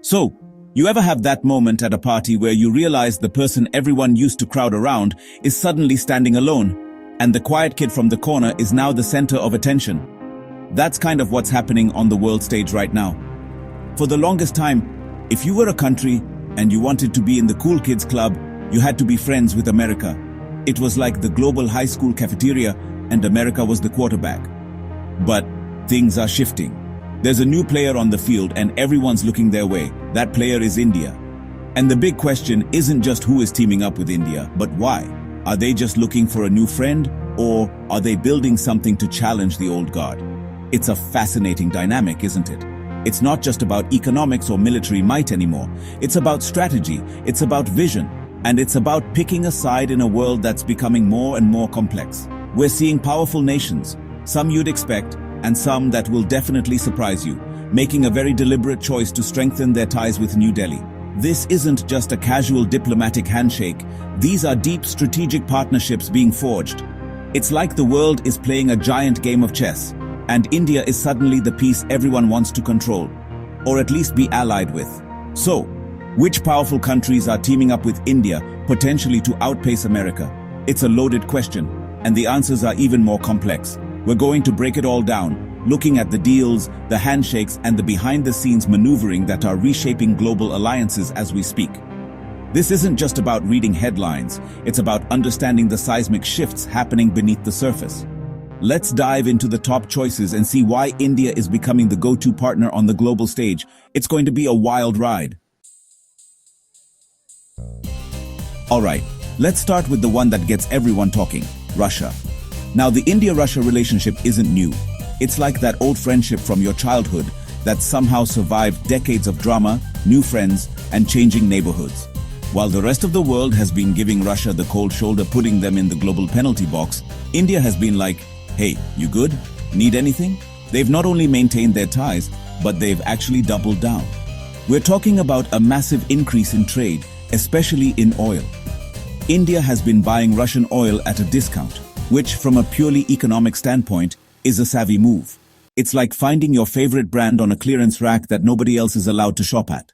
So, you ever have that moment at a party where you realize the person everyone used to crowd around is suddenly standing alone, and the quiet kid from the corner is now the center of attention? That's kind of what's happening on the world stage right now. For the longest time, if you were a country and you wanted to be in the cool kids club, you had to be friends with America. It was like the global high school cafeteria, and America was the quarterback. But things are shifting. There's a new player on the field and everyone's looking their way. That player is India. And the big question isn't just who is teaming up with India, but why? Are they just looking for a new friend, or are they building something to challenge the old guard? It's a fascinating dynamic, isn't it? It's not just about economics or military might anymore. It's about strategy, it's about vision, and it's about picking a side in a world that's becoming more and more complex. We're seeing powerful nations, some you'd expect, and some that will definitely surprise you, making a very deliberate choice to strengthen their ties with New Delhi. This isn't just a casual diplomatic handshake. These are deep strategic partnerships being forged. It's like the world is playing a giant game of chess, and India is suddenly the piece everyone wants to control, or at least be allied with. So, which powerful countries are teaming up with India, potentially to outpace America? It's a loaded question, and the answers are even more complex. We're going to break it all down, looking at the deals, the handshakes, and the behind-the-scenes maneuvering that are reshaping global alliances as we speak. This isn't just about reading headlines, it's about understanding the seismic shifts happening beneath the surface. Let's dive into the top choices and see why India is becoming the go-to partner on the global stage. It's going to be a wild ride. Alright, let's start with the one that gets everyone talking, Russia. Now, the India-Russia relationship isn't new. It's like that old friendship from your childhood that somehow survived decades of drama, new friends, and changing neighborhoods. While the rest of the world has been giving Russia the cold shoulder, putting them in the global penalty box, India has been like, hey, you good? Need anything? They've not only maintained their ties, but they've actually doubled down. We're talking about a massive increase in trade, especially in oil. India has been buying Russian oil at a discount, which, from a purely economic standpoint, is a savvy move. It's like finding your favorite brand on a clearance rack that nobody else is allowed to shop at.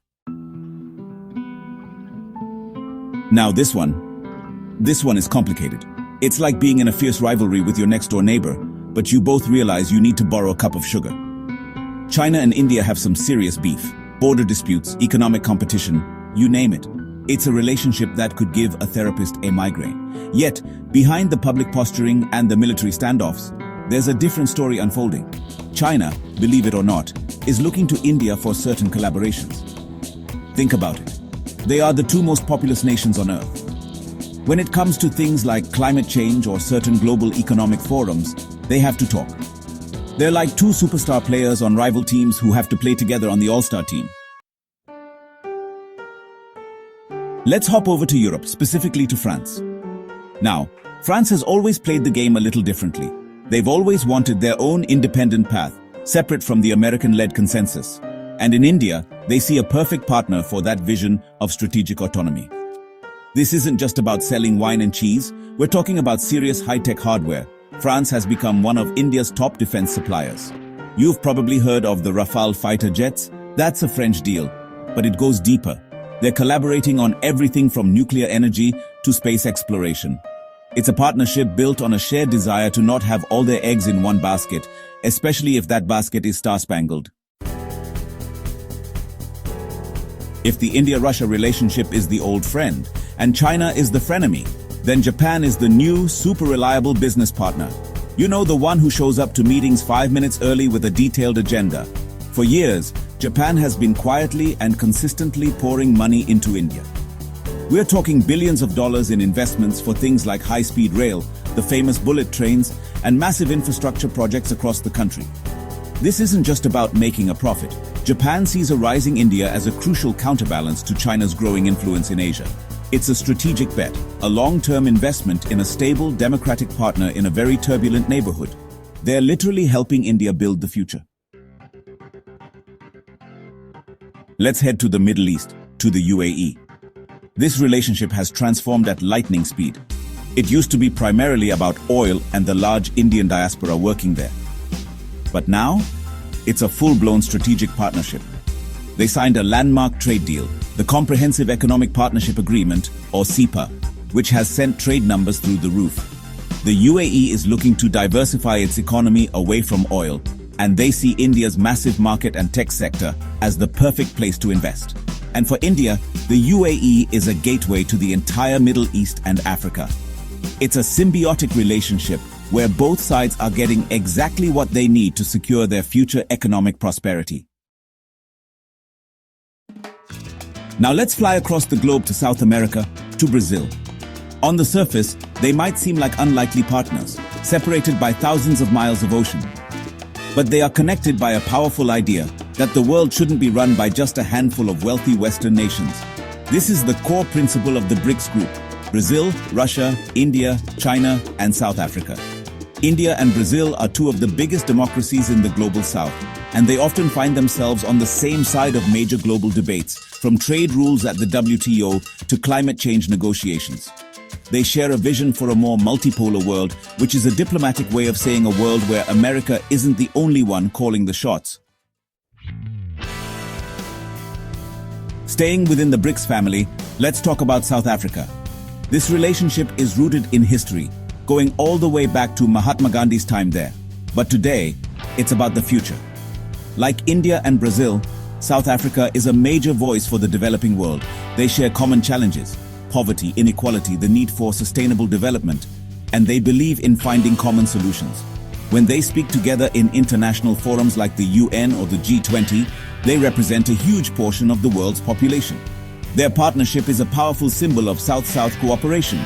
Now this one is complicated. It's like being in a fierce rivalry with your next-door neighbor, but you both realize you need to borrow a cup of sugar. China and India have some serious beef, border disputes, economic competition, you name it. It's a relationship that could give a therapist a migraine. Yet, behind the public posturing and the military standoffs, there's a different story unfolding. China, believe it or not, is looking to India for certain collaborations. Think about it. They are the two most populous nations on Earth. When it comes to things like climate change or certain global economic forums, they have to talk. They're like two superstar players on rival teams who have to play together on the all-star team. Let's hop over to Europe, specifically to France. Now, France has always played the game a little differently. They've always wanted their own independent path, separate from the American-led consensus. And in India, they see a perfect partner for that vision of strategic autonomy. This isn't just about selling wine and cheese, we're talking about serious high-tech hardware. France has become one of India's top defense suppliers. You've probably heard of the Rafale fighter jets. That's a French deal, but it goes deeper. They're collaborating on everything from nuclear energy to space exploration. It's a partnership built on a shared desire to not have all their eggs in one basket, especially if that basket is star-spangled. If the India-Russia relationship is the old friend, and China is the frenemy, then Japan is the new, super reliable business partner. You know, the one who shows up to meetings 5 minutes early with a detailed agenda. For years, Japan has been quietly and consistently pouring money into India. We're talking billions of dollars in investments for things like high-speed rail, the famous bullet trains, and massive infrastructure projects across the country. This isn't just about making a profit. Japan sees a rising India as a crucial counterbalance to China's growing influence in Asia. It's a strategic bet, a long-term investment in a stable, democratic partner in a very turbulent neighborhood. They're literally helping India build the future. Let's head to the Middle East, to the UAE. This relationship has transformed at lightning speed. It used to be primarily about oil and the large Indian diaspora working there. But now, It's a full-blown strategic partnership. They signed a landmark trade deal, the Comprehensive Economic Partnership Agreement, or CEPA, which has sent trade numbers through the roof. The UAE is looking to diversify its economy away from oil, and they see India's massive market and tech sector as the perfect place to invest. And for India, the UAE is a gateway to the entire Middle East and Africa. It's a symbiotic relationship where both sides are getting exactly what they need to secure their future economic prosperity. Now let's fly across the globe to South America, to Brazil. On the surface, they might seem like unlikely partners, separated by thousands of miles of ocean. But they are connected by a powerful idea that the world shouldn't be run by just a handful of wealthy Western nations. This is the core principle of the BRICS group: Brazil, Russia, India, China, and South Africa. India and Brazil are two of the biggest democracies in the global South, and they often find themselves on the same side of major global debates, from trade rules at the WTO to climate change negotiations. They share a vision for a more multipolar world, which is a diplomatic way of saying a world where America isn't the only one calling the shots. Staying within the BRICS family, let's talk about South Africa. This relationship is rooted in history, going all the way back to Mahatma Gandhi's time there. But today, it's about the future. Like India and Brazil, South Africa is a major voice for the developing world. They share common challenges: poverty, inequality, the need for sustainable development, and they believe in finding common solutions. When they speak together in international forums like the UN or the G20, they represent a huge portion of the world's population. Their partnership is a powerful symbol of South-South cooperation,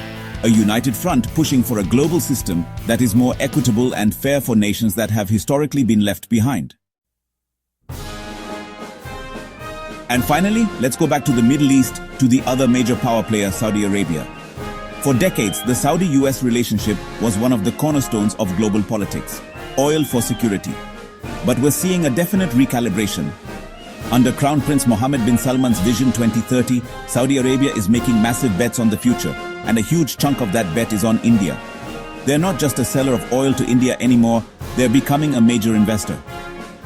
a united front pushing for a global system that is more equitable and fair for nations that have historically been left behind. And finally, let's go back to the Middle East, to the other major power player, Saudi Arabia. For decades, the Saudi-US relationship was one of the cornerstones of global politics: oil for security. But we're seeing a definite recalibration. Under Crown Prince Mohammed bin Salman's Vision 2030, Saudi Arabia is making massive bets on the future, and a huge chunk of that bet is on India. They're not just a seller of oil to India anymore, they're becoming a major investor.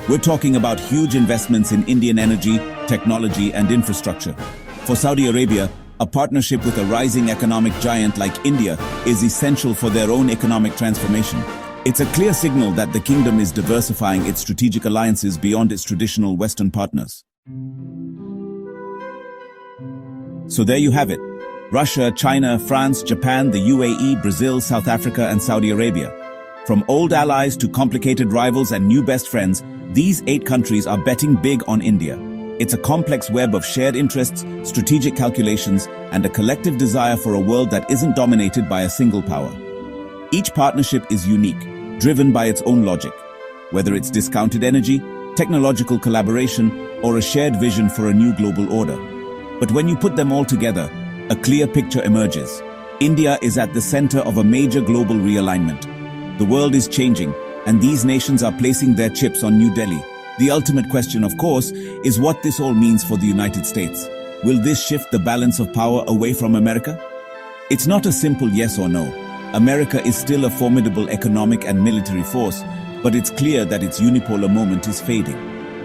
We're talking about huge investments in Indian energy, technology, and infrastructure. For Saudi Arabia, a partnership with a rising economic giant like India is essential for their own economic transformation. It's a clear signal that the kingdom is diversifying its strategic alliances beyond its traditional Western partners. So there you have it. Russia, China, France, Japan, the UAE, Brazil, South Africa, and Saudi Arabia. From old allies to complicated rivals and new best friends, these 8 countries are betting big on India. It's a complex web of shared interests, strategic calculations, and a collective desire for a world that isn't dominated by a single power. Each partnership is unique, driven by its own logic, whether it's discounted energy, technological collaboration, or a shared vision for a new global order. But when you put them all together, a clear picture emerges. India is at the center of a major global realignment. The world is changing, and these nations are placing their chips on New Delhi. The ultimate question, of course, is what this all means for the United States. Will this shift the balance of power away from America? It's not a simple yes or no. America is still a formidable economic and military force, but it's clear that its unipolar moment is fading.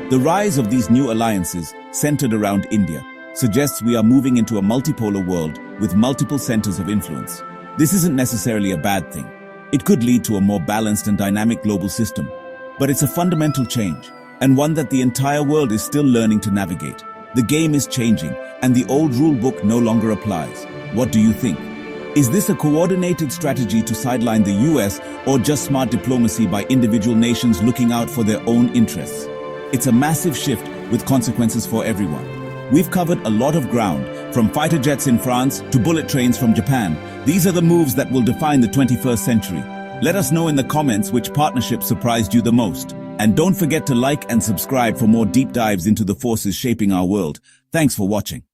The rise of these new alliances, centered around India, suggests we are moving into a multipolar world with multiple centers of influence. This isn't necessarily a bad thing. It could lead to a more balanced and dynamic global system, but it's a fundamental change, and one that the entire world is still learning to navigate. The game is changing, and the old rule book no longer applies. What do you think? Is this a coordinated strategy to sideline the US, or just smart diplomacy by individual nations looking out for their own interests? It's a massive shift with consequences for everyone. We've covered a lot of ground, from fighter jets in France to bullet trains from Japan. These are the moves that will define the 21st century. Let us know in the comments which partnership surprised you the most. And don't forget to like and subscribe for more deep dives into the forces shaping our world. Thanks for watching.